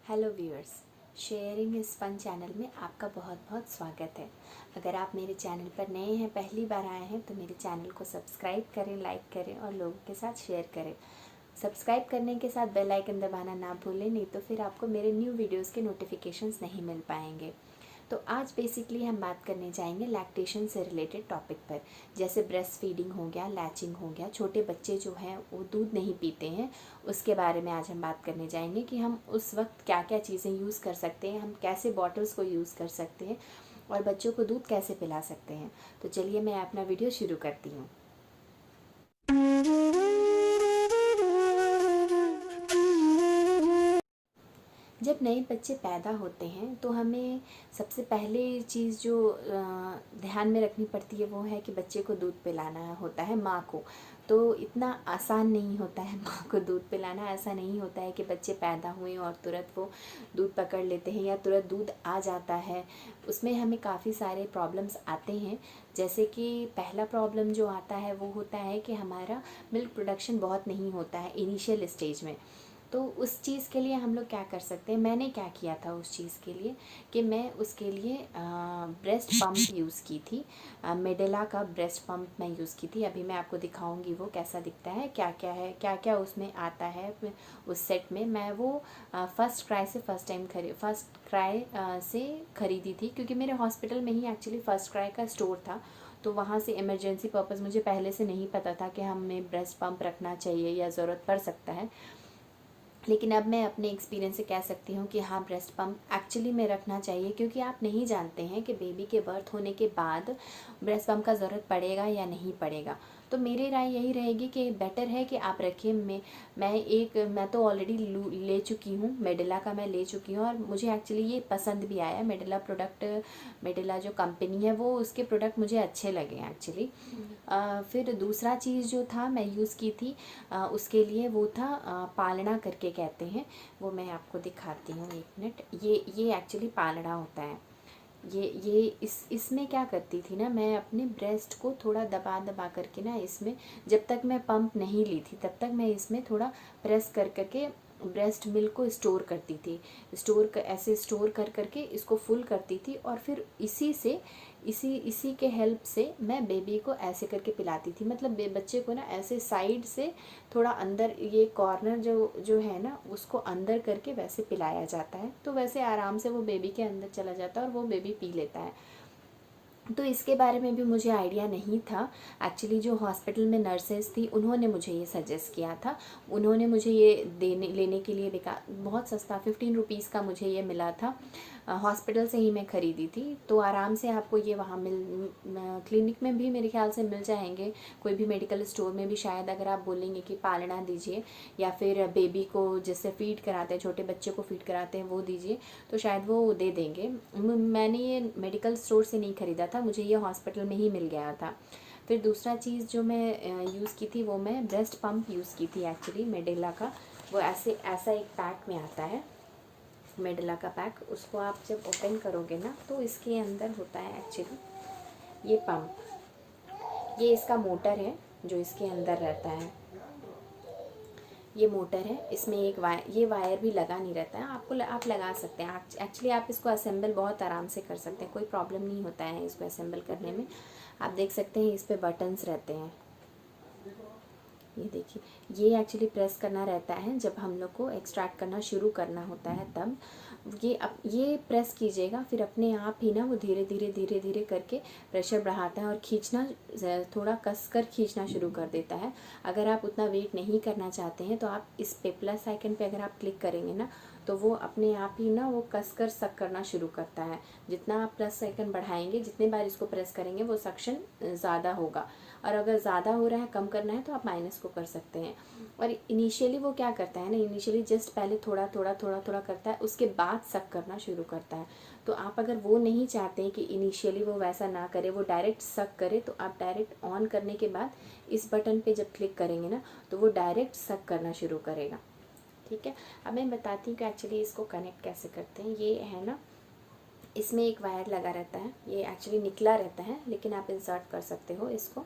Hello viewers, sharing इस fun channel में आपका बहुत बहुत स्वागत है। अगर आप मेरे चैनल पर नए हैं, पहली बार आए हैं, तो मेरे चैनल को सब्सक्राइब करें, लाइक करें और लोगों के साथ शेयर करें। सब्सक्राइब करने के साथ बेल आइकन दबाना ना भूलें, नहीं तो फिर आपको मेरे न्यू वीडियोस के नोटिफिकेशंस नहीं मिल पाएंगे। तो आज बेसिकली हम बात करने जाएंगे लैक्टेशन से रिलेटेड टॉपिक पर, जैसे ब्रेस्ट फीडिंग हो गया, लैचिंग हो गया। छोटे बच्चे जो हैं वो दूध नहीं पीते हैं, उसके बारे में आज हम बात करने जाएंगे कि हम उस वक्त क्या क्या चीज़ें यूज़ कर सकते हैं, हम कैसे बॉटल्स को यूज़ कर सकते हैं और बच्चों को दूध कैसे पिला सकते हैं। तो चलिए मैं अपना वीडियो शुरू करती हूँ। जब नए बच्चे पैदा होते हैं तो हमें सबसे पहले चीज़ जो ध्यान में रखनी पड़ती है वो है कि बच्चे को दूध पिलाना होता है, माँ को। तो इतना आसान नहीं होता है माँ को दूध पिलाना। ऐसा नहीं होता है कि बच्चे पैदा हुए और तुरंत वो दूध पकड़ लेते हैं या तुरंत दूध आ जाता है। उसमें हमें काफ़ी सारे प्रॉब्लम्स आते हैं। जैसे कि पहला प्रॉब्लम जो आता है वो होता है कि हमारा मिल्क प्रोडक्शन बहुत नहीं होता है इनिशियल स्टेज में। तो उस चीज़ के लिए हम लोग क्या कर सकते हैं, मैंने क्या किया था उस चीज़ के लिए कि मैं उसके लिए ब्रेस्ट पंप यूज़ की थी। मेडेला का ब्रेस्ट पंप मैं यूज़ की थी। अभी मैं आपको दिखाऊंगी वो कैसा दिखता है, क्या क्या है, क्या क्या उसमें आता है उस सेट में। मैं वो फर्स्ट क्राई से ख़रीदी थी, क्योंकि मेरे हॉस्पिटल में ही एक्चुअली फर्स्ट क्राई का स्टोर था। तो वहाँ से इमरजेंसी पर्पज़, मुझे पहले से नहीं पता था कि हमें ब्रेस्ट पंप रखना चाहिए या ज़रूरत पड़ सकता है, लेकिन अब मैं अपने एक्सपीरियंस से कह सकती हूँ कि हाँ, ब्रेस्ट पंप एक्चुअली में रखना चाहिए, क्योंकि आप नहीं जानते हैं कि बेबी के बर्थ होने के बाद ब्रेस्ट पंप का ज़रूरत पड़ेगा या नहीं पड़ेगा। तो मेरी राय यही रहेगी कि बेटर है कि आप रखिए। मैं तो ऑलरेडी ले चुकी हूँ, मेडेला का मैं ले चुकी हूँ और मुझे एक्चुअली ये पसंद भी आया। मेडेला प्रोडक्ट, मेडेला जो कंपनी है वो, उसके प्रोडक्ट मुझे अच्छे लगे एक्चुअली। फिर दूसरा चीज़ जो था मैं यूज़ की थी उसके लिए, वो था पालना करके कहते हैं। वो मैं आपको दिखाती हूँ, एक मिनट। ये एक्चुअली पालना होता है। ये इसमें क्या करती थी ना, मैं अपने ब्रेस्ट को थोड़ा दबा दबा करके ना, इसमें जब तक मैं पंप नहीं ली थी तब तक मैं इसमें थोड़ा प्रेस कर करके ब्रेस्ट मिल्क को स्टोर करती थी। ऐसे स्टोर कर करके इसको फुल करती थी और फिर इसी के हेल्प से मैं बेबी को ऐसे करके पिलाती थी। मतलब बच्चे को ना ऐसे साइड से थोड़ा अंदर, ये कॉर्नर जो है ना, उसको अंदर करके वैसे पिलाया जाता है। तो वैसे आराम से वो बेबी के अंदर चला जाता है और वो बेबी पी लेता है। तो इसके बारे में भी मुझे आइडिया नहीं था। एक्चुअली जो हॉस्पिटल में नर्सेज थी उन्होंने मुझे ये सजेस्ट किया था। उन्होंने मुझे ये लेने के लिए बहुत सस्ता 15 रुपीज़ का मुझे ये मिला था। हॉस्पिटल से ही मैं ख़रीदी थी। तो आराम से आपको ये वहाँ क्लिनिक में भी मेरे ख्याल से मिल जाएंगे, कोई भी मेडिकल स्टोर में भी शायद। अगर आप बोलेंगे कि पालना दीजिए या फिर बेबी को जिससे फीड कराते हैं, छोटे बच्चे को फीड कराते हैं, वो दीजिए, तो शायद वो दे देंगे। मैंने ये मेडिकल स्टोर से नहीं ख़रीदा था, मुझे ये हॉस्पिटल में ही मिल गया था। फिर दूसरा चीज़ जो मैं यूज़ की थी वो मैं ब्रेस्ट पंप यूज़ की थी एक्चुअली, मेडेला का। वो ऐसा एक पैक में आता है, मेडेला का पैक। उसको आप जब ओपन करोगे ना तो इसके अंदर होता है एक्चुअली ये पंप। ये इसका मोटर है जो इसके अंदर रहता है। ये मोटर है, इसमें एक ये वायर भी लगा नहीं रहता है। आप लगा सकते हैं। एक्चुअली आप इसको असेंबल बहुत आराम से कर सकते हैं, कोई प्रॉब्लम नहीं होता है इसको असेंबल करने में। आप देख सकते हैं इस पे बटन्स रहते हैं। ये देखिए, ये एक्चुअली प्रेस करना रहता है जब हम लोग को एक्सट्रैक्ट करना शुरू करना होता है तब। ये प्रेस कीजिएगा, फिर अपने आप ही ना वो धीरे धीरे धीरे धीरे करके प्रेशर बढ़ाता है और खींचना, थोड़ा कस कर खींचना शुरू कर देता है। अगर आप उतना वेट नहीं करना चाहते हैं तो आप इस पे प्लस आइकन पे अगर आप क्लिक करेंगे ना तो वो अपने आप ही ना वो कस कर सक करना शुरू करता है। जितना आप प्लस आइकन बढ़ाएंगे, जितने बार इसको प्रेस करेंगे, वो सक्शन ज़्यादा होगा। और अगर ज़्यादा हो रहा है, कम करना है, तो आप माइनस को कर सकते हैं। और इनिशियली वो क्या करता है ना, इनिशियली जस्ट पहले थोड़ा थोड़ा थोड़ा थोड़ा करता है, उसके बाद सक करना शुरू करता है। तो आप अगर वो नहीं चाहते हैं कि इनिशियली वो वैसा ना करे, वो डायरेक्ट सक करे, तो आप डायरेक्ट ऑन करने के बाद इस बटन पे जब क्लिक करेंगे ना तो वो डायरेक्ट सक करना शुरू करेगा। ठीक है, अब मैं बताती हूँ कि एक्चुअली इसको कनेक्ट कैसे करते हैं। ये है ना, इसमें एक वायर लगा रहता है, ये एक्चुअली निकला रहता है, लेकिन आप इंसर्ट कर सकते हो इसको।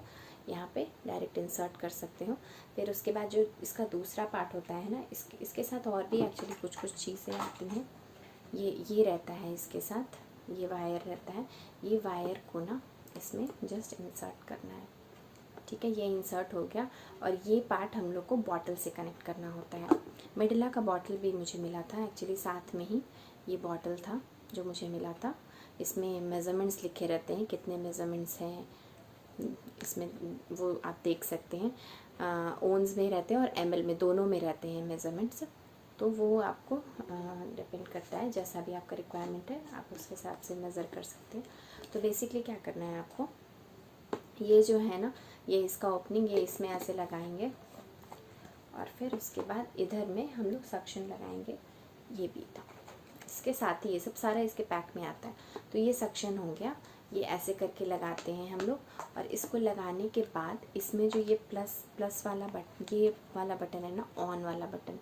यहाँ पे डायरेक्ट इंसर्ट कर सकते हो। फिर उसके बाद जो इसका दूसरा पार्ट होता है ना, इसके साथ और भी एक्चुअली कुछ कुछ चीज़ें आती हैं। ये रहता है इसके साथ, ये वायर रहता है। ये वायर को ना इसमें जस्ट इंसर्ट करना है, ठीक है। ये इंसर्ट हो गया। और ये पार्ट हम लोग को बॉटल से कनेक्ट करना होता है। मिडिला का बॉटल भी मुझे मिला था एक्चुअली, साथ में ही ये बॉटल था जो मुझे मिला था। इसमें मेज़रमेंट्स लिखे रहते हैं, कितने मेज़रमेंट्स हैं इसमें वो आप देख सकते हैं। ओन्स में रहते हैं और ml में, दोनों में रहते हैं मेज़रमेंट्स। तो वो आपको डिपेंड करता है, जैसा भी आपका रिक्वायरमेंट है आप उस हिसाब से मेज़र कर सकते हैं। तो बेसिकली क्या करना है आपको, ये जो है ना, ये इसका ओपनिंग, ये इसमें ऐसे लगाएंगे और फिर उसके बाद इधर में हम लोग सक्शन लगाएंगे। ये भी था इसके साथ ही, ये सब सारा इसके पैक में आता है। तो ये सक्शन हो गया, ये ऐसे करके लगाते हैं हम लोग। और इसको लगाने के बाद इसमें जो ये प्लस वाला बटन, ये वाला बटन है ना, ऑन वाला बटन,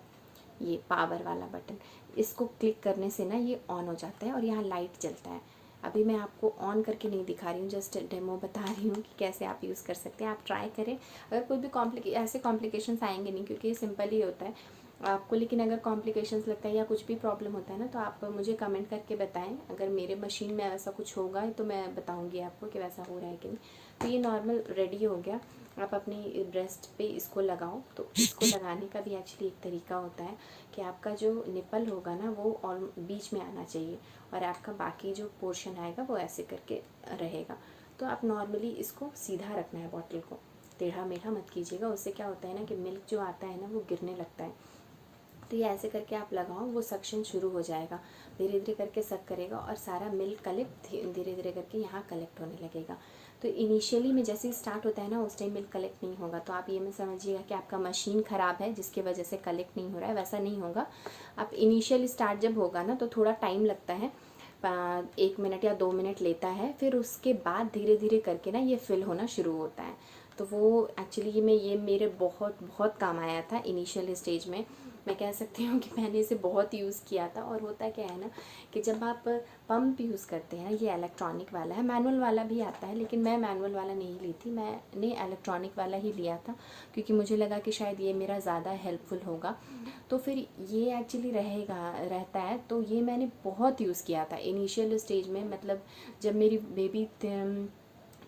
ये पावर वाला बटन, इसको क्लिक करने से ना ये ऑन हो जाता है और यहाँ लाइट जलता है। अभी मैं आपको ऑन करके नहीं दिखा रही हूँ, जस्ट डेमो बता रही हूँ कि कैसे आप यूज़ कर सकते हैं। आप ट्राई करें, अगर कोई भी ऐसे कॉम्प्लिकेशंस आएंगे नहीं, क्योंकि ये सिंपल ही होता है आपको। लेकिन अगर कॉम्प्लिकेशंस लगता है या कुछ भी प्रॉब्लम होता है ना, तो आप मुझे कमेंट करके बताएं। अगर मेरे मशीन में ऐसा कुछ होगा तो मैं बताऊँगी आपको कि वैसा हो रहा है कि नहीं। तो ये नॉर्मल रेडी हो गया। आप अपनी ब्रेस्ट पे इसको लगाओ। तो इसको लगाने का भी एक्चुअली एक तरीका होता है कि आपका जो निपल होगा ना वो और बीच में आना चाहिए और आपका बाकी जो पोर्शन आएगा वो ऐसे करके रहेगा। तो आप नॉर्मली इसको सीधा रखना है, बॉटल को टेढ़ा मेढ़ा मत कीजिएगा। उससे क्या होता है ना कि मिल्क जो आता है ना वो गिरने लगता है। तो ये ऐसे करके आप लगाओ, वो सक्शन शुरू हो जाएगा, धीरे धीरे करके सक करेगा और सारा मिल्क कलेक्ट धीरे धीरे करके यहाँ कलेक्ट होने लगेगा। तो इनिशियली में जैसे ही स्टार्ट होता है ना, उस टाइम मिल्क कलेक्ट नहीं होगा। तो आप ये मत समझिएगा कि आपका मशीन ख़राब है जिसकी वजह से कलेक्ट नहीं हो रहा है, वैसा नहीं होगा। आप इनिशियल स्टार्ट जब होगा ना तो थोड़ा टाइम लगता है, 1 मिनट या 2 मिनट लेता है। फिर उसके बाद धीरे धीरे करके ना ये फिल होना शुरू होता है। तो वो एक्चुअली ये मेरे बहुत बहुत काम आया था इनिशियल स्टेज में। मैं कह सकती हूँ कि मैंने इसे बहुत यूज़ किया था। और होता क्या है ना कि जब आप पंप यूज़ करते हैं, ये इलेक्ट्रॉनिक वाला है, मैनुअल वाला भी आता है, लेकिन मैं मैनुअल वाला नहीं ली थी, मैंने इलेक्ट्रॉनिक वाला ही लिया था क्योंकि मुझे लगा कि शायद ये मेरा ज़्यादा हेल्पफुल होगा। तो फिर ये एक्चुअली रहता है। तो ये मैंने बहुत यूज़ किया था इनिशियल स्टेज में, मतलब जब मेरी बेबी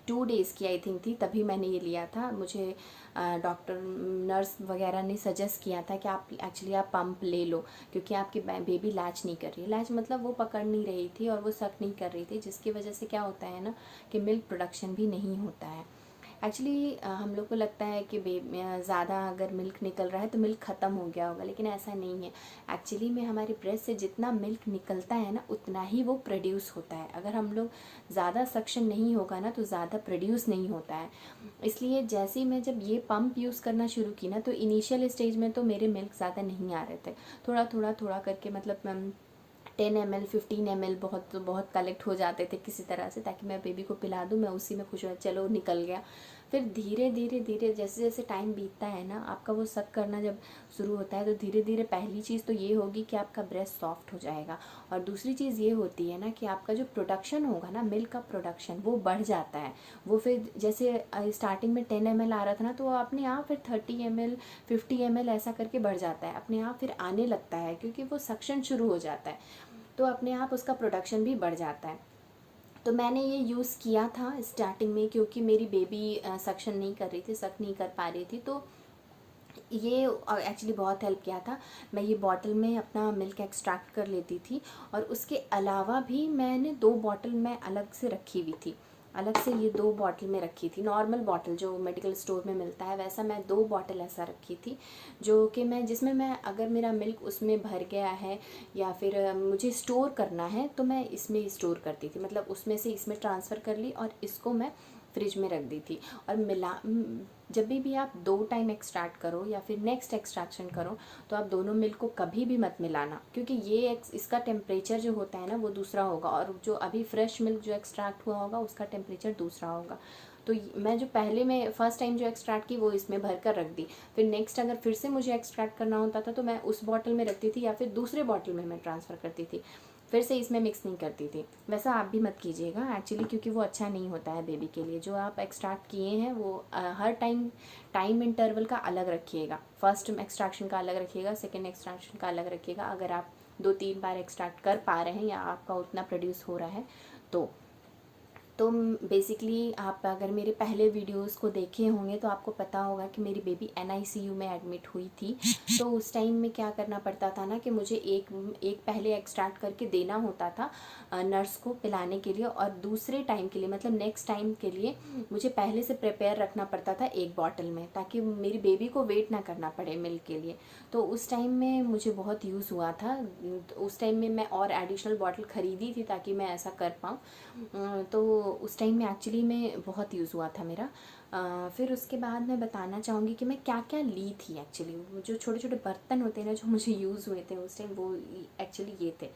2 डेज़ की आई थिंक थी, तभी मैंने ये लिया था। मुझे डॉक्टर नर्स वगैरह ने सजेस्ट किया था कि आप पंप ले लो क्योंकि आपकी बेबी लैच नहीं कर रही है। लैच मतलब वो पकड़ नहीं रही थी और वो सक नहीं कर रही थी, जिसकी वजह से क्या होता है ना कि मिल्क प्रोडक्शन भी नहीं होता है। एक्चुअली हम लोग को लगता है कि ज़्यादा अगर मिल्क निकल रहा है तो मिल्क ख़त्म हो गया होगा, लेकिन ऐसा नहीं है। एक्चुअली में हमारे ब्रेस्ट से जितना मिल्क निकलता है ना उतना ही वो प्रोड्यूस होता है। अगर हम लोग ज़्यादा सक्शन नहीं होगा ना तो ज़्यादा प्रोड्यूस नहीं होता है। इसलिए जैसे ही मैं जब ये पंप यूज़ करना शुरू की ना, तो इनिशियल स्टेज में तो मेरे मिल्क ज़्यादा नहीं आ रहे थे, थोड़ा करके, मतलब 10 ml 15 ml बहुत कलेक्ट हो जाते थे किसी तरह से, ताकि मैं बेबी को पिला दूँ, मैं उसी में खुश हो, चलो निकल गया। फिर धीरे धीरे जैसे जैसे टाइम बीतता है ना, आपका वो सक करना जब शुरू होता है तो धीरे धीरे पहली चीज़ तो ये होगी कि आपका ब्रेस्ट सॉफ्ट हो जाएगा। और दूसरी चीज़ ये होती है ना कि आपका जो प्रोडक्शन होगा ना, मिल्क का प्रोडक्शन, वो बढ़ जाता है। वो फिर जैसे स्टार्टिंग में 10 ml आ रहा था ना, तो वो अपने आप फिर 30 ml 50 ml ऐसा करके बढ़ जाता है, अपने आप फिर आने लगता है क्योंकि वो सक्शन शुरू हो जाता है। तो अपने आप उसका प्रोडक्शन भी बढ़ जाता है। तो मैंने ये यूज़ किया था स्टार्टिंग में क्योंकि मेरी बेबी सक्शन नहीं कर रही थी, सक नहीं कर पा रही थी। तो ये एक्चुअली बहुत हेल्प किया था। मैं ये बॉटल में अपना मिल्क एक्सट्रैक्ट कर लेती थी और उसके अलावा भी मैंने 2 बॉटल मैं अलग से रखी हुई थी, अलग से ये 2 बॉटल में रखी थी। नॉर्मल बॉटल जो मेडिकल स्टोर में मिलता है वैसा मैं 2 बॉटल ऐसा रखी थी, जो कि जिसमें मैं अगर मेरा मिल्क उसमें भर गया है या फिर मुझे स्टोर करना है तो मैं इसमें स्टोर करती थी, मतलब उसमें से इसमें ट्रांसफ़र कर ली और इसको मैं फ्रिज में रख दी थी। और जब भी आप 2 टाइम एक्सट्रैक्ट करो या फिर नेक्स्ट एक्सट्रैक्शन करो तो आप दोनों मिल्क को कभी भी मत मिलाना, क्योंकि इसका टेम्परेचर जो होता है ना वो दूसरा होगा और जो अभी फ्रेश मिल्क जो एक्सट्रैक्ट हुआ होगा उसका टेम्परेचर दूसरा होगा। तो मैं जो पहले में फ़र्स्ट टाइम जो एक्सट्रैक्ट की वो इसमें भर कर रख दी, फिर नेक्स्ट अगर फिर से मुझे एक्सट्रैक्ट करना होता था तो मैं उस बॉटल में रखती थी या फिर दूसरे बॉटल में मैं ट्रांसफ़र करती थी। फिर से इसमें मिक्स नहीं करती थी। वैसा आप भी मत कीजिएगा एक्चुअली, क्योंकि वो अच्छा नहीं होता है बेबी के लिए। जो आप एक्सट्रैक्ट किए हैं वो हर टाइम इंटरवल का अलग रखिएगा। फर्स्ट एक्सट्रैक्शन का अलग रखिएगा, सेकेंड एक्सट्रैक्शन का अलग रखिएगा। अगर आप 2-3 बार एक्सट्रैक्ट कर पा रहे हैं या आपका उतना प्रोड्यूस हो रहा है तो बेसिकली आप अगर मेरे पहले वीडियोस को देखे होंगे तो आपको पता होगा कि मेरी बेबी NICU में एडमिट हुई थी। तो उस टाइम में क्या करना पड़ता था ना कि मुझे एक पहले एक्सट्रैक्ट करके देना होता था नर्स को पिलाने के लिए, और दूसरे टाइम के लिए मतलब नेक्स्ट टाइम के लिए मुझे पहले से प्रिपेयर रखना पड़ता था एक बॉटल में, ताकि मेरी बेबी को वेट ना करना पड़े मिल्क के लिए। तो उस टाइम में मुझे बहुत यूज़ हुआ था। उस टाइम में मैं और एडिशनल बॉटल ख़रीदी थी ताकि मैं ऐसा कर पाऊँ। तो उस टाइम में एक्चुअली में बहुत यूज़ हुआ था मेरा। फिर उसके बाद मैं बताना चाहूँगी कि मैं क्या क्या ली थी एक्चुअली। वो जो छोटे छोटे बर्तन होते हैं ना जो मुझे यूज़ हुए थे उस टाइम, वो एक्चुअली ये थे।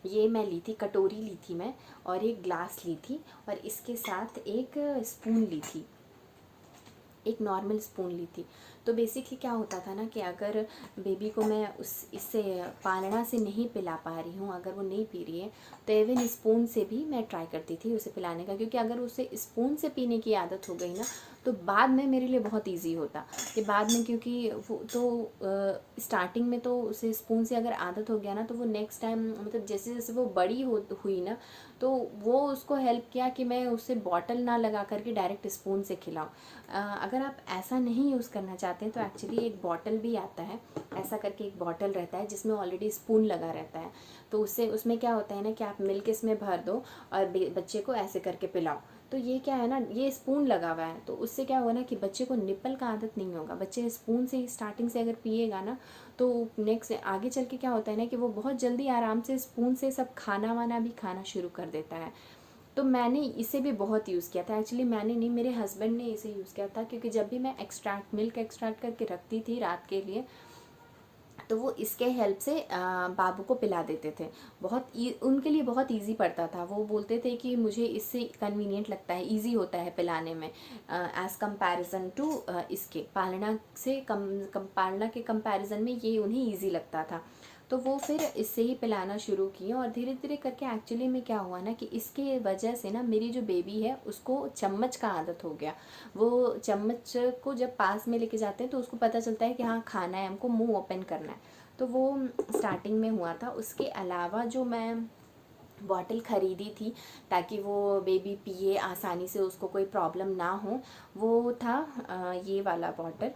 ये मैं ली थी, कटोरी ली थी मैं, और एक ग्लास ली थी, और इसके साथ एक स्पून ली थी, एक नॉर्मल स्पून ली थी। तो बेसिकली क्या होता था ना कि अगर बेबी को मैं इससे पालना से नहीं पिला पा रही हूँ, अगर वो नहीं पी रही है, तो इवन स्पून से भी मैं ट्राई करती थी उसे पिलाने का, क्योंकि अगर उसे स्पून से पीने की आदत हो गई ना तो बाद में मेरे लिए बहुत इजी होता कि बाद में, क्योंकि वो तो स्टार्टिंग में तो उसे स्पून से अगर आदत हो गया ना तो वो नेक्स्ट टाइम मतलब जैसे जैसे वो बड़ी हुई ना तो वो उसको हेल्प किया कि मैं उसे बॉटल ना लगा करके डायरेक्ट स्पून से खिलाऊं। अगर आप ऐसा नहीं यूज़ करना चाहते हैं तो एक्चुअली एक बॉटल भी आता है, ऐसा करके एक बॉटल रहता है जिसमें ऑलरेडी स्पून लगा रहता है। तो उससे उसमें क्या होता है ना कि आप मिल्क इसमें भर दो और बच्चे को ऐसे करके पिलाओ। तो ये क्या है ना, ये स्पून लगा हुआ है, तो उससे क्या होगा ना कि बच्चे को निप्पल का आदत नहीं होगा। बच्चे स्पून से स्टार्टिंग से अगर पिएगा ना तो नेक्स्ट आगे चल के क्या होता है ना कि वो बहुत जल्दी आराम से स्पून से सब खाना वाना भी खाना शुरू कर देता है। तो मैंने इसे भी बहुत यूज़ किया था एक्चुअली, मैंने नहीं, मेरे हस्बैंड ने इसे यूज़ किया था, क्योंकि जब भी मैं मिल्क एक्सट्रैक्ट करके रखती थी रात के लिए तो वो इसके हेल्प से बाबू को पिला देते थे। उनके लिए बहुत इजी पड़ता था। वो बोलते थे कि मुझे इससे कन्वीनियंट लगता है, इजी होता है पिलाने में एज़ कंपैरिजन टू इसके पालना के कंपैरिजन में ये उन्हें इजी लगता था। तो वो फिर इससे ही पिलाना शुरू किए, और धीरे धीरे करके एक्चुअली में क्या हुआ ना कि इसके वजह से ना मेरी जो बेबी है उसको चम्मच का आदत हो गया। वो चम्मच को जब पास में लेके जाते हैं तो उसको पता चलता है कि हाँ खाना है, हमको मुंह ओपन करना है। तो वो स्टार्टिंग में हुआ था। उसके अलावा जो मैं बॉटल ख़रीदी थी ताकि वो बेबी पिए आसानी से, उसको कोई प्रॉब्लम ना हो, वो था ये वाला बॉटल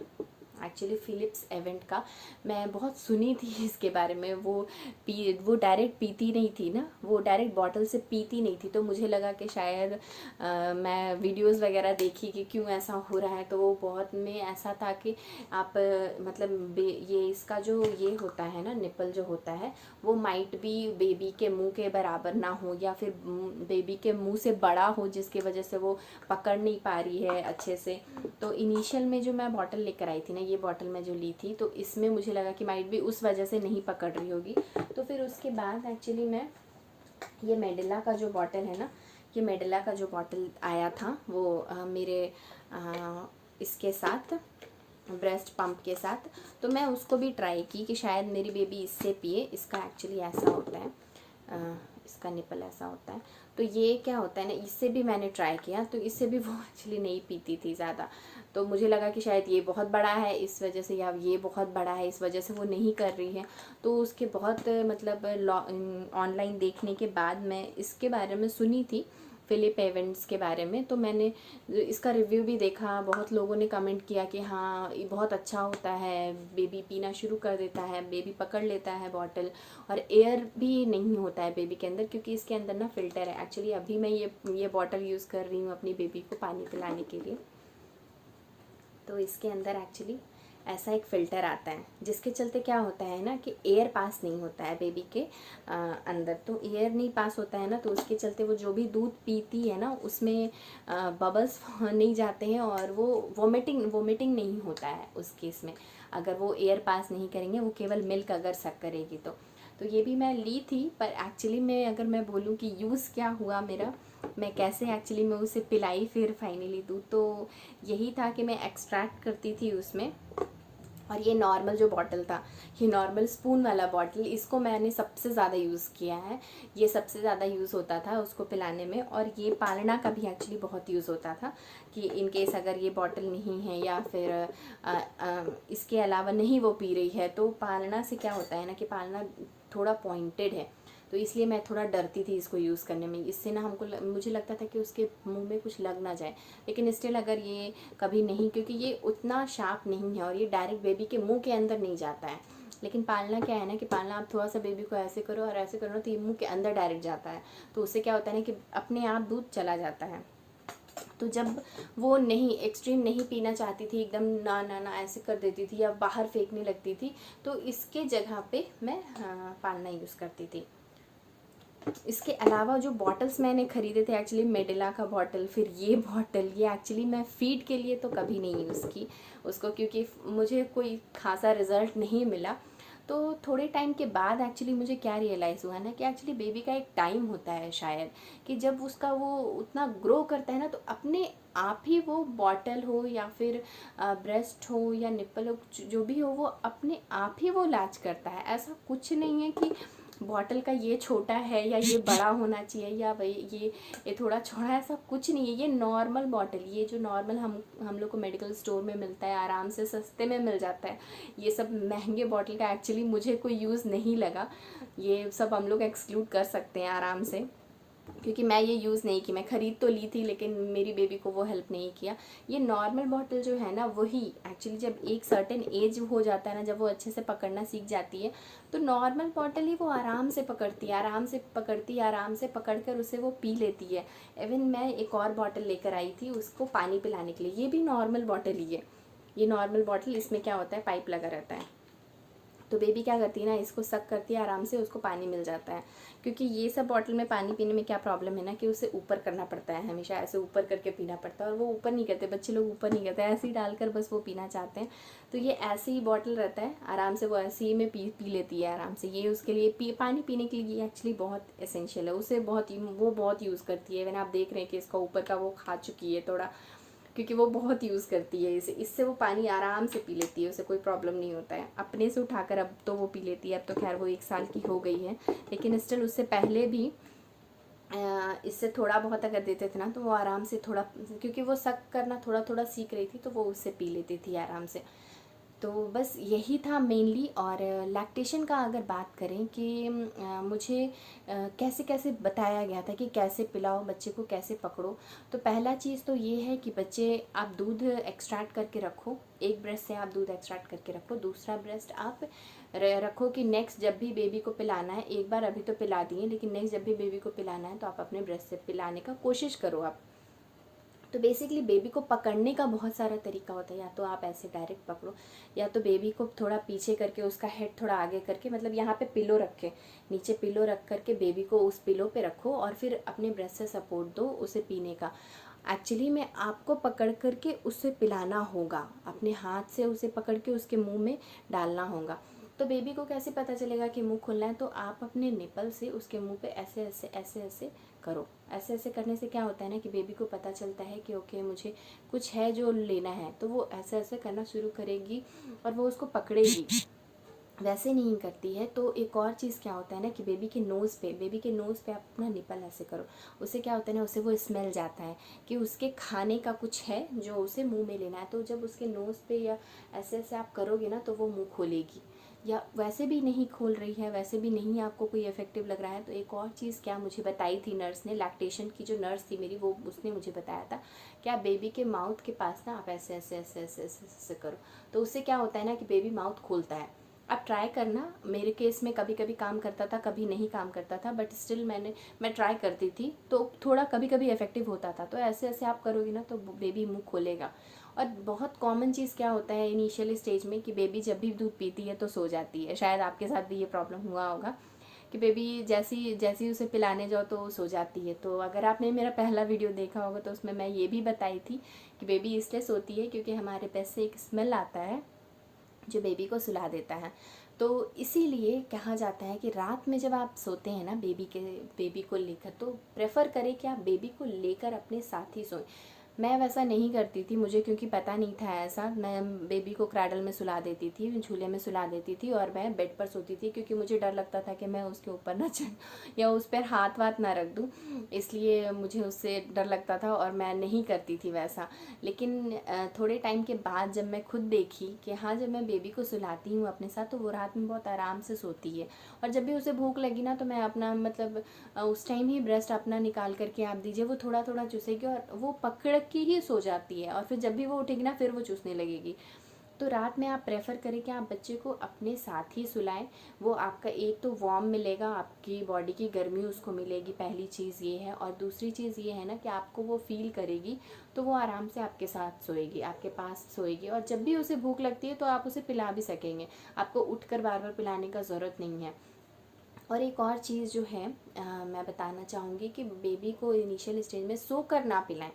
एक्चुअली फ़िलिप्स एवेंट का। मैं बहुत सुनी थी इसके बारे में। वो डायरेक्ट पीती नहीं थी ना, वो डायरेक्ट बॉटल से पीती नहीं थी, तो मुझे लगा कि शायद मैं वीडियोस वगैरह देखी कि क्यों ऐसा हो रहा है। तो वो बहुत में ऐसा था कि आप मतलब ये इसका जो ये होता है ना निपल जो होता है वो माइट भी बेबी के मुंह के बराबर ना हो, या फिर बेबी के मुंह से बड़ा हो, जिसकी वजह से वो पकड़ नहीं पा रही है अच्छे से। तो इनिशियल में जो मैं बॉटल लेकर आई थी ना, ये बॉटल मैं जो ली थी, तो इसमें मुझे लगा कि माइट भी उस वजह से नहीं पकड़ रही होगी। तो फिर उसके बाद एक्चुअली मैं ये मेडिला का जो बॉटल है ना, ये मेडिला का जो बॉटल आया था वो मेरे इसके साथ ब्रेस्ट पंप के साथ, तो मैं उसको भी ट्राई की कि शायद मेरी बेबी इससे पिए। इसका एक्चुअली ऐसा होता है, इसका निपल ऐसा होता है। तो ये क्या होता है ना, इससे भी मैंने ट्राई किया, तो इससे भी वो एक्चुअली नहीं पीती थी ज़्यादा। तो मुझे लगा कि शायद ये बहुत बड़ा है इस वजह से, या ये बहुत बड़ा है इस वजह से वो नहीं कर रही है। तो उसके बहुत मतलब ऑनलाइन देखने के बाद मैं इसके बारे में सुनी थी, फिलिप एवेंट्स के बारे में। तो मैंने इसका रिव्यू भी देखा, बहुत लोगों ने कमेंट किया कि हाँ ये बहुत अच्छा होता है, बेबी पीना शुरू कर देता है, बेबी पकड़ लेता है बॉटल, और एयर भी नहीं होता है बेबी के अंदर, क्योंकि इसके अंदर ना फ़िल्टर है। एक्चुअली अभी मैं ये बॉटल यूज़ कर रही हूँ अपनी बेबी को पानी पिलाने के लिए। तो इसके अंदर एक्चुअली ऐसा एक फ़िल्टर आता है, जिसके चलते क्या होता है ना कि एयर पास नहीं होता है बेबी के अंदर। तो एयर नहीं पास होता है ना, तो उसके चलते वो जो भी दूध पीती है ना उसमें बबल्स नहीं जाते हैं, और वो वोमिटिंग नहीं होता है उस केस में, अगर वो एयर पास नहीं करेंगे, वो केवल मिल्क अगर सक करेगी तो ये भी मैं ली थी। पर एक्चुअली में अगर मैं बोलूँ कि यूज़ क्या हुआ मेरा, मैं कैसे एक्चुअली मैं उसे पिलाई फिर फाइनली दूध, तो यही था कि मैं एक्सट्रैक्ट करती थी उसमें और ये नॉर्मल जो बॉटल था, ये नॉर्मल स्पून वाला बॉटल, इसको मैंने सबसे ज़्यादा यूज़ किया है। ये सबसे ज़्यादा यूज़ होता था उसको पिलाने में। और ये पालना का भी एक्चुअली बहुत यूज़ होता था कि इन केस अगर ये बॉटल नहीं है या फिर इसके अलावा नहीं वो पी रही है, तो पालना से क्या होता है ना कि पालना थोड़ा पॉइंटेड है, तो इसलिए मैं थोड़ा डरती थी इसको यूज़ करने में। इससे ना मुझे लगता था कि उसके मुंह में कुछ लग ना जाए, लेकिन स्टिल अगर ये कभी नहीं, क्योंकि ये उतना शार्प नहीं है और ये डायरेक्ट बेबी के मुंह के अंदर नहीं जाता है। लेकिन पालना क्या है ना कि पालना आप थोड़ा सा बेबी को ऐसे करो और ऐसे करो तो ये मुंह के अंदर डायरेक्ट जाता है, तो उससे क्या होता है ना कि अपने आप दूध चला जाता है। तो जब वो नहीं एक्सट्रीम नहीं पीना चाहती थी, एकदम ना ना ना ऐसे कर देती थी या बाहर फेंकने लगती थी, तो इसके जगह पे मैं पालना यूज़ करती थी। इसके अलावा जो बॉटल्स मैंने ख़रीदे थे एक्चुअली मेडिला का बॉटल, फिर ये बॉटल, ये एक्चुअली मैं फ़ीड के लिए तो कभी नहीं यूज़ की उसको, क्योंकि मुझे कोई खासा रिज़ल्ट नहीं मिला। तो थोड़े टाइम के बाद एक्चुअली मुझे क्या रियलाइज़ हुआ ना कि एक्चुअली बेबी का एक टाइम होता है शायद, कि जब उसका वो उतना ग्रो करता है ना, तो अपने आप ही वो बॉटल हो या फिर ब्रेस्ट हो या निप्पल हो, जो भी हो, वो अपने आप ही वो लैच करता है। ऐसा कुछ नहीं है कि बॉटल का ये छोटा है या ये बड़ा होना चाहिए या भाई ये थोड़ा छोटा है, ऐसा कुछ नहीं है। ये नॉर्मल बॉटल, ये जो नॉर्मल हम लोग को मेडिकल स्टोर में मिलता है, आराम से सस्ते में मिल जाता है। ये सब महंगे बॉटल का एक्चुअली मुझे कोई यूज़ नहीं लगा, ये सब हम लोग एक्सक्लूड कर सकते हैं आराम से, क्योंकि मैं ये यूज़ नहीं की। मैं ख़रीद तो ली थी लेकिन मेरी बेबी को वो हेल्प नहीं किया। ये नॉर्मल बॉटल जो है ना, वही एक्चुअली जब एक सर्टेन एज हो जाता है ना, जब वो अच्छे से पकड़ना सीख जाती है, तो नॉर्मल बॉटल ही वो आराम से पकड़ती है, आराम से पकड़ती है, आराम से पकड़ कर उसे वो पी लेती है। इवन मैं एक और बॉटल लेकर आई थी उसको पानी पिलाने के लिए, ये भी नॉर्मल बॉटल ही है। ये नॉर्मल बॉटल, इसमें क्या होता है, पाइप लगा रहता है, तो बेबी क्या करती है ना, इसको सक करती है, आराम से उसको पानी मिल जाता है। क्योंकि ये सब बॉटल में पानी पीने में क्या प्रॉब्लम है ना कि उसे ऊपर करना पड़ता है, हमेशा ऐसे ऊपर करके पीना पड़ता है, और वो ऊपर नहीं करते, बच्चे लोग ऊपर नहीं करते, ऐसे ही डालकर बस वो पीना चाहते हैं। तो ये ऐसे ही बॉटल रहता है, आराम से वो ऐसे ही में पी लेती है आराम से। ये उसके लिए पानी पीने के लिए एक्चुअली बहुत एसेंशियल है, उसे वो बहुत यूज़ करती है। इवन आप देख रहे हैं कि इसका ऊपर का वो खा चुकी है थोड़ा, क्योंकि वो बहुत यूज़ करती है इसे, इससे वो पानी आराम से पी लेती है, उसे कोई प्रॉब्लम नहीं होता है। अपने से उठाकर अब तो वो पी लेती है, अब तो खैर वो 1 साल की हो गई है, लेकिन स्टिल उससे पहले भी इससे थोड़ा बहुत अगर देते थे ना तो वो आराम से थोड़ा, क्योंकि वो सक करना थोड़ा थोड़ा सीख रही थी, तो वो उससे पी लेती थी आराम से। तो बस यही था मेनली। और लैक्टेशन का अगर बात करें कि मुझे कैसे कैसे बताया गया था कि कैसे पिलाओ बच्चे को, कैसे पकड़ो, तो पहला चीज़ तो ये है कि बच्चे आप दूध एक्सट्रैक्ट करके रखो, एक ब्रेस्ट से आप दूध एक्सट्रैक्ट करके रखो, दूसरा ब्रेस्ट आप रखो कि नेक्स्ट जब भी बेबी को पिलाना है, एक बार अभी तो पिला दिए, लेकिन नेक्स्ट जब भी बेबी को पिलाना है तो आप अपने ब्रेस्ट से पिलाने का कोशिश करो आप। तो बेसिकली बेबी को पकड़ने का बहुत सारा तरीका होता है, या तो आप ऐसे डायरेक्ट पकड़ो, या तो बेबी को थोड़ा पीछे करके उसका हेड थोड़ा आगे करके, मतलब यहाँ पे पिलो रखे, नीचे पिलो रख करके बेबी को उस पिलो पे रखो और फिर अपने ब्रेस्ट से सपोर्ट दो उसे पीने का। एक्चुअली में आपको पकड़ करके उसे पिलाना होगा, अपने हाथ से उसे पकड़ के उसके मुँह में डालना होगा। तो बेबी को कैसे पता चलेगा कि मुंह खुलना है, तो आप अपने निपल से उसके मुंह पे ऐसे ऐसे ऐसे ऐसे करो। ऐसे ऐसे करने से क्या होता है ना कि बेबी को पता चलता है कि ओके मुझे कुछ है जो लेना है, तो वो ऐसे ऐसे करना शुरू करेगी और वो उसको पकड़ेगी। वैसे नहीं करती है तो एक और चीज़ क्या होता है ना कि बेबी के नोज़ पे आप अपना निपल ऐसे करो, उससे क्या होता है ना, उसे वो स्मेल जाता है कि उसके खाने का कुछ है जो उसे मुंह में लेना है। तो जब उसके नोज़ पे या ऐसे ऐसे आप करोगे ना तो वो मुंह खोलेगी। या वैसे भी नहीं खोल रही है, वैसे भी नहीं आपको कोई इफेक्टिव लग रहा है, तो एक और चीज़ क्या मुझे बताई थी नर्स ने, लैक्टेशन की जो नर्स थी मेरी, वो उसने मुझे बताया था कि आप बेबी के माउथ के पास ना आप ऐसे ऐसे ऐसे ऐसे ऐसे ऐसे करो, तो उससे क्या होता है ना कि बेबी माउथ खोलता है। आप ट्राई करना, मेरे केस में कभी कभी काम करता था, कभी नहीं काम करता था, बट स्टिल मैं ट्राई करती थी, तो थोड़ा कभी कभी इफेक्टिव होता था। तो ऐसे ऐसे आप करोगी ना तो बेबी मुंह खोलेगा। और बहुत कॉमन चीज़ क्या होता है इनिशियल स्टेज में कि बेबी जब भी दूध पीती है तो सो जाती है, शायद आपके साथ भी ये प्रॉब्लम हुआ होगा कि बेबी जैसी जैसी उसे पिलाने जाओ तो वो सो जाती है। तो अगर आपने मेरा पहला वीडियो देखा होगा तो उसमें मैं ये भी बताई थी कि बेबी इसलिए सोती है क्योंकि हमारे पैर से एक स्मेल आता है जो बेबी को सुला देता है। तो इसीलिए कहा जाता है कि रात में जब आप सोते हैं ना बेबी को लेकर, तो प्रेफर करें कि आप बेबी को लेकर अपने साथ ही सोएं। मैं वैसा नहीं करती थी, मुझे क्योंकि पता नहीं था ऐसा। मैं बेबी को क्रैडल में सुला देती थी, झूले में सुला देती थी और मैं बेड पर सोती थी, क्योंकि मुझे डर लगता था कि मैं उसके ऊपर ना चढ़ या उस पर हाथ वाथ ना रख दूँ, इसलिए मुझे उससे डर लगता था और मैं नहीं करती थी वैसा। लेकिन थोड़े टाइम के बाद जब मैं खुद देखी कि हाँ, जब मैं बेबी को सुलाती हूँ अपने साथ तो वो रात में बहुत आराम से सोती है। और जब भी उसे भूख लगी ना तो मैं अपना मतलब उस टाइम ही ब्रेस्ट अपना निकाल करके आप दीजिए, वो थोड़ा थोड़ा चूसेगी और वो पकड़ के ही सो जाती है, और फिर जब भी वो उठेगी ना फिर वो चूसने लगेगी। तो रात में आप प्रेफर करें कि आप बच्चे को अपने साथ ही सुलाएं। वो आपका एक तो वार्म मिलेगा, आपकी बॉडी की गर्मी उसको मिलेगी, पहली चीज़ ये है। और दूसरी चीज़ ये है ना कि आपको वो फील करेगी तो वो आराम से आपके साथ सोएगी, आपके पास सोएगी। और जब भी उसे भूख लगती है तो आप उसे पिला भी सकेंगे, आपको उठकर बार बार पिलाने का ज़रूरत नहीं है। और एक और चीज़ जो है मैं बताना चाहूँगी कि बेबी को इनिशियल स्टेज में सोकर ना पिलाएं।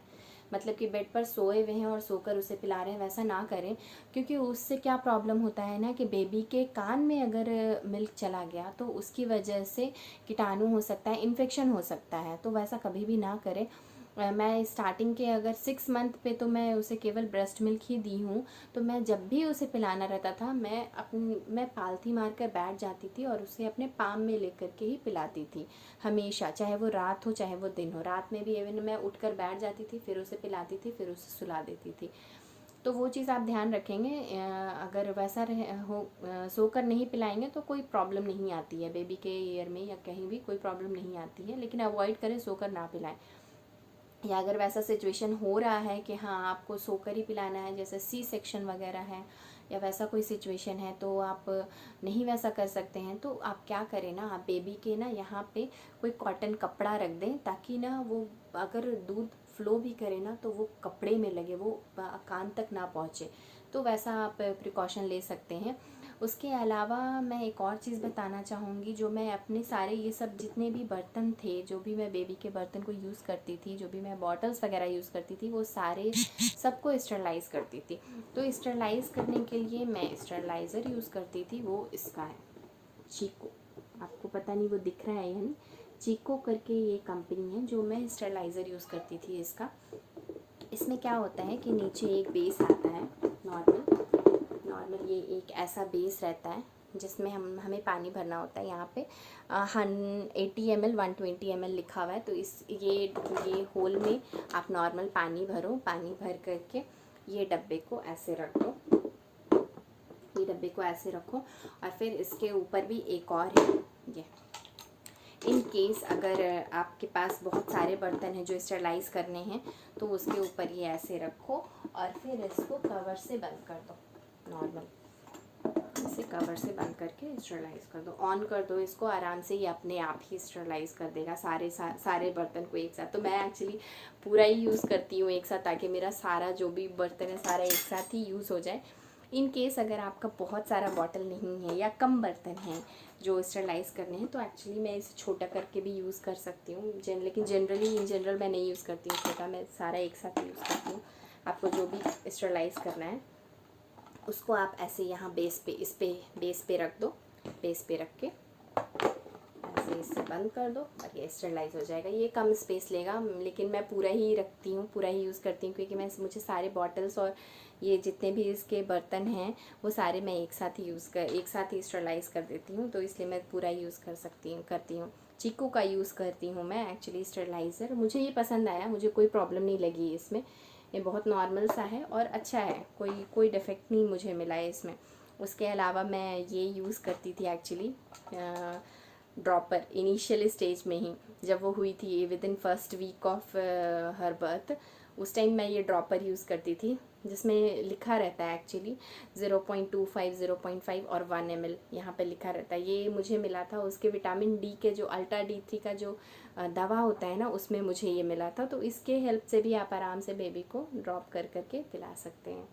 मतलब कि बेड पर सोए हुए हैं और सोकर उसे पिला रहे हैं, वैसा ना करें। क्योंकि उससे क्या प्रॉब्लम होता है ना कि बेबी के कान में अगर मिल्क चला गया तो उसकी वजह से कीटाणु हो सकता है, इन्फेक्शन हो सकता है, तो वैसा कभी भी ना करें। मैं स्टार्टिंग के अगर 6 मंथ पे तो मैं उसे केवल ब्रेस्ट मिल्क ही दी हूँ। तो मैं जब भी उसे पिलाना रहता था मैं पालथी मार कर बैठ जाती थी और उसे अपने पाम में लेकर के ही पिलाती थी हमेशा, चाहे वो रात हो चाहे वो दिन हो। रात में भी इवन मैं उठकर बैठ जाती थी, फिर उसे पिलाती थी, फिर उसे सुला देती थी। तो वो चीज़ आप ध्यान रखेंगे। अगर वैसा सोकर नहीं पिलाएंगे तो कोई प्रॉब्लम नहीं आती है, बेबी के ईयर में या कहीं भी कोई प्रॉब्लम नहीं आती है। लेकिन अवॉइड करें, सोकर ना पिलाएं। या अगर वैसा सिचुएशन हो रहा है कि हाँ आपको सोकर ही पिलाना है, जैसे सी सेक्शन वगैरह है या वैसा कोई सिचुएशन है, तो आप नहीं वैसा कर सकते हैं, तो आप क्या करें ना, आप बेबी के ना यहाँ पे कोई कॉटन कपड़ा रख दें, ताकि ना वो अगर दूध फ्लो भी करे ना तो वो कपड़े में लगे, वो कान तक ना पहुँचे। तो वैसा आप प्रिकॉशन ले सकते हैं। उसके अलावा मैं एक और चीज़ बताना चाहूँगी, जो मैं अपने सारे ये सब जितने भी बर्तन थे, जो भी मैं बेबी के बर्तन को यूज़ करती थी, जो भी मैं बॉटल्स वगैरह यूज़ करती थी, वो सारे सबको स्टरलाइज़ करती थी। तो स्टरलाइज़ करने के लिए मैं स्टरलाइज़र यूज़ करती थी, वो इसका है चीको। आपको पता नहीं वो दिख रहा है या नहीं, चीको करके ये कंपनी है जो मैं स्टरलाइज़र यूज़ करती थी इसका। इसमें क्या होता है कि नीचे एक बेस आता है नॉर्मल ये एक ऐसा बेस रहता है जिसमें हमें पानी भरना होता है। यहाँ पे 80 ml 120 ml लिखा हुआ है। तो ये होल में आप नॉर्मल पानी भरो, पानी भर करके ये डब्बे को ऐसे रख दो, ये डब्बे को ऐसे रखो। और फिर इसके ऊपर भी एक और है ये, इन केस अगर आपके पास बहुत सारे बर्तन हैं जो स्टरलाइज करने हैं तो उसके ऊपर ये ऐसे रखो और फिर इसको कवर से बंद कर दो। नॉर्मल इसे कवर से बंद करके स्टरलाइज कर दो, ऑन कर दो इसको, आराम से ये अपने आप ही स्टरलाइज कर देगा सारे बर्तन को एक साथ। तो मैं एक्चुअली पूरा ही यूज़ करती हूँ एक साथ, ताकि मेरा सारा जो भी बर्तन है सारा एक साथ ही यूज़ हो जाए। इन केस अगर आपका बहुत सारा बॉटल नहीं है या कम बर्तन हैं जो स्टरलाइज करने हैं, तो एक्चुअली मैं इसे छोटा करके भी यूज़ कर सकती हूँ। लेकिन इन जनरल मैं नहीं यूज़ करती हूँ छोटा, मैं सारा एक साथ यूज़ करती हूँ। आपको जो भी स्टरलाइज करना है उसको आप ऐसे यहाँ बेस पे रख दो, बेस पे रख के ऐसे इससे बंद कर दो और ये स्टरलाइज हो जाएगा। ये कम स्पेस लेगा, लेकिन मैं पूरा ही रखती हूँ, पूरा ही यूज़ करती हूँ, क्योंकि मुझे सारे बॉटल्स और ये जितने भी इसके बर्तन हैं वो सारे मैं एक साथ ही स्टरलाइज कर देती हूँ। तो इसलिए मैं पूरा यूज़ करती हूँ। चीकू का यूज़ करती हूँ मैं एक्चुअली स्टरलाइज़र, मुझे ये पसंद आया, मुझे कोई प्रॉब्लम नहीं लगी इसमें। ये बहुत नॉर्मल सा है और अच्छा है, कोई डिफेक्ट नहीं मुझे मिला है इसमें। उसके अलावा मैं ये यूज़ करती थी एक्चुअली ड्रॉपर, इनिशियल स्टेज में ही जब वो हुई थी within first week of her birth, उस टाइम मैं ये ड्रॉपर यूज़ करती थी, जिसमें लिखा रहता है एक्चुअली 0.25 0.5 और 1 ml यहाँ पे लिखा रहता है। ये मुझे मिला था उसके विटामिन डी के जो अल्ट्रा D3 का जो दवा होता है ना, उसमें मुझे ये मिला था। तो इसके हेल्प से भी आप आराम से बेबी को ड्रॉप करके पिला सकते हैं।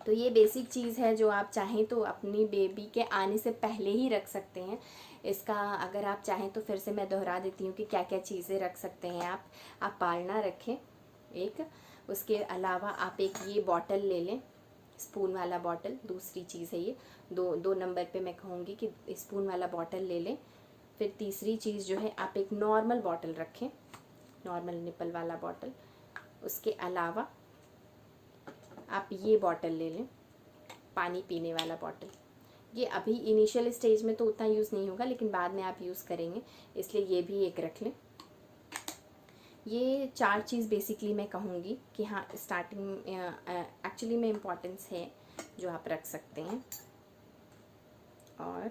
तो ये बेसिक चीज़ है जो आप चाहें तो अपनी बेबी के आने से पहले ही रख सकते हैं। इसका अगर आप चाहें तो फिर से मैं दोहरा देती हूँ कि क्या क्या चीज़ें रख सकते हैं आप पालना रखें एक। उसके अलावा आप एक ये बॉटल ले लें, स्पून वाला बॉटल, दूसरी चीज़ है ये। दो नंबर पे मैं कहूँगी कि स्पून वाला बॉटल ले लें। फिर तीसरी चीज़ जो है, आप एक नॉर्मल बॉटल रखें, नॉर्मल निपल वाला बॉटल। उसके अलावा आप ये बॉटल ले लें, पानी पीने वाला बॉटल। ये अभी इनिशियल स्टेज में तो उतना यूज़ नहीं होगा, लेकिन बाद में आप यूज़ करेंगे, इसलिए ये भी एक रख लें। ये 4 चीज़ बेसिकली मैं कहूँगी कि हाँ स्टार्टिंग एक्चुअली में इम्पॉर्टेंस है, जो आप रख सकते हैं। और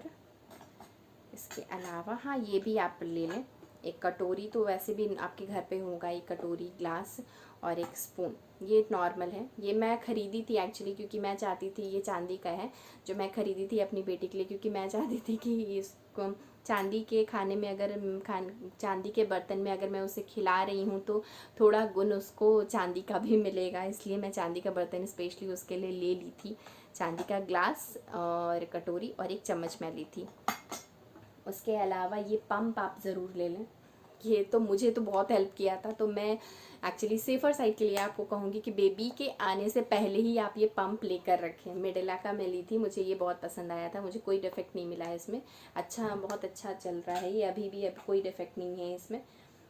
इसके अलावा हाँ ये भी आप ले लें, एक कटोरी तो वैसे भी आपके घर पे होगा, एक कटोरी, ग्लास और एक स्पून। ये नॉर्मल है, ये मैं ख़रीदी थी एक्चुअली, क्योंकि मैं चाहती थी, ये चांदी का है जो मैं ख़रीदी थी अपनी बेटी के लिए, क्योंकि मैं चाहती थी कि इसको चांदी के खाने में अगर चांदी के बर्तन में अगर मैं उसे खिला रही हूँ तो थोड़ा गुण उसको चांदी का भी मिलेगा, इसलिए मैं चांदी का बर्तन स्पेशली उसके लिए ले ली थी। चांदी का ग्लास और कटोरी और एक चम्मच मैं ली थी। उसके अलावा ये पंप आप ज़रूर ले लें, ये तो मुझे तो बहुत हेल्प किया था, तो मैं एक्चुअली सेफ़र साइड के लिए आपको कहूँगी कि बेबी के आने से पहले ही आप ये पंप लेकर रखें। मिडेला का मैं ली थी, मुझे ये बहुत पसंद आया था, मुझे कोई डिफेक्ट नहीं मिला है इसमें, अच्छा बहुत अच्छा चल रहा है ये अभी भी, अब कोई डिफेक्ट नहीं है इसमें।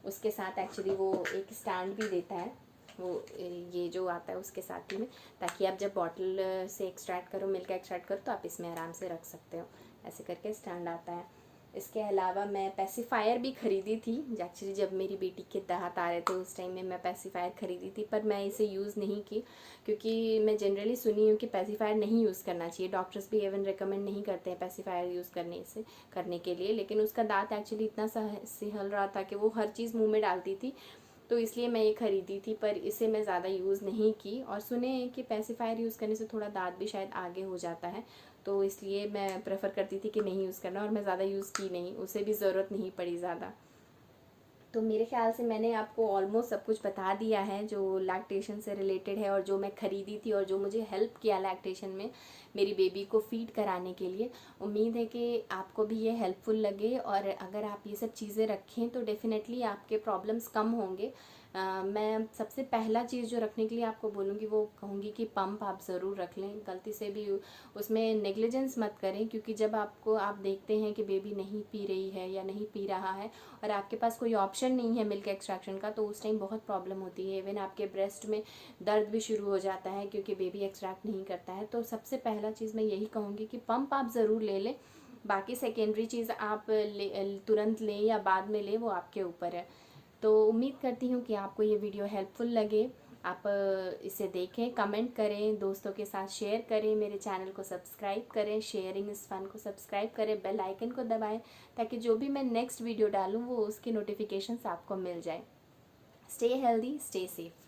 उसके साथ एक्चुअली वो एक स्टैंड भी देता है, वो ये जो आता है उसके साथ ही में, ताकि आप जब बॉटल से एक्सट्रैक्ट करो, मिल्क एक्सट्रैक्ट करो, तो आप इसमें आराम से रख सकते हो, ऐसे करके स्टैंड आता है। इसके अलावा मैं पेसिफायर भी ख़रीदी थी, एक्चुअली जब मेरी बेटी के दांत आ रहे थे उस टाइम में मैं पेसिफायर ख़रीदी थी, पर मैं इसे यूज़ नहीं की, क्योंकि मैं जनरली सुनी हूँ कि पेसिफायर नहीं यूज़ करना चाहिए, डॉक्टर्स भी इवन रिकमेंड नहीं करते हैं पेसिफायर यूज़ करने के लिए। लेकिन उसका दांत एक्चुअली इतना सिहल रहा था कि वो हर चीज़ मुँह में डालती थी, तो इसलिए मैं ये ख़रीदी थी, पर इसे मैं ज़्यादा यूज़ नहीं की। और सुने हैं कि पेसिफायर यूज़ करने से थोड़ा दांत भी शायद आगे हो जाता है, तो इसलिए मैं प्रेफर करती थी कि नहीं यूज़ करना, और मैं ज़्यादा यूज़ की नहीं, उसे भी ज़रूरत नहीं पड़ी ज़्यादा। तो मेरे ख्याल से मैंने आपको ऑलमोस्ट सब कुछ बता दिया है जो लैक्टेशन से रिलेटेड है, और जो मैं ख़रीदी थी और जो मुझे हेल्प किया लैक्टेशन में मेरी बेबी को फीड कराने के लिए। उम्मीद है कि आपको भी ये हेल्पफुल लगे, और अगर आप ये सब चीज़ें रखें तो डेफ़िनेटली आपके प्रॉब्लम्स कम होंगे। मैं सबसे पहला चीज़ जो रखने के लिए आपको बोलूँगी वो कहूँगी कि पंप आप ज़रूर रख लें, गलती से भी उसमें नेग्लिजेंस मत करें, क्योंकि जब आप देखते हैं कि बेबी नहीं पी रही है या नहीं पी रहा है और आपके पास कोई ऑप्शन नहीं है मिल्क एक्सट्रैक्शन का, तो उस टाइम बहुत प्रॉब्लम होती है। इवन आपके ब्रेस्ट में दर्द भी शुरू हो जाता है क्योंकि बेबी एक्सट्रैक्ट नहीं करता है। तो सबसे पहला चीज़ मैं यही कहूँगी कि पंप आप ज़रूर ले लें, बाकी सेकेंडरी चीज़ आप तुरंत लें या बाद में लें, वो आपके ऊपर है। तो उम्मीद करती हूँ कि आपको ये वीडियो हेल्पफुल लगे, आप इसे देखें, कमेंट करें, दोस्तों के साथ शेयर करें, मेरे चैनल को सब्सक्राइब करें, शेयरिंग इज़ फन को सब्सक्राइब करें, बेल आइकन को दबाएं, ताकि जो भी मैं नेक्स्ट वीडियो डालूँ वो उसकी नोटिफिकेशंस आपको मिल जाए। Stay healthy, stay safe.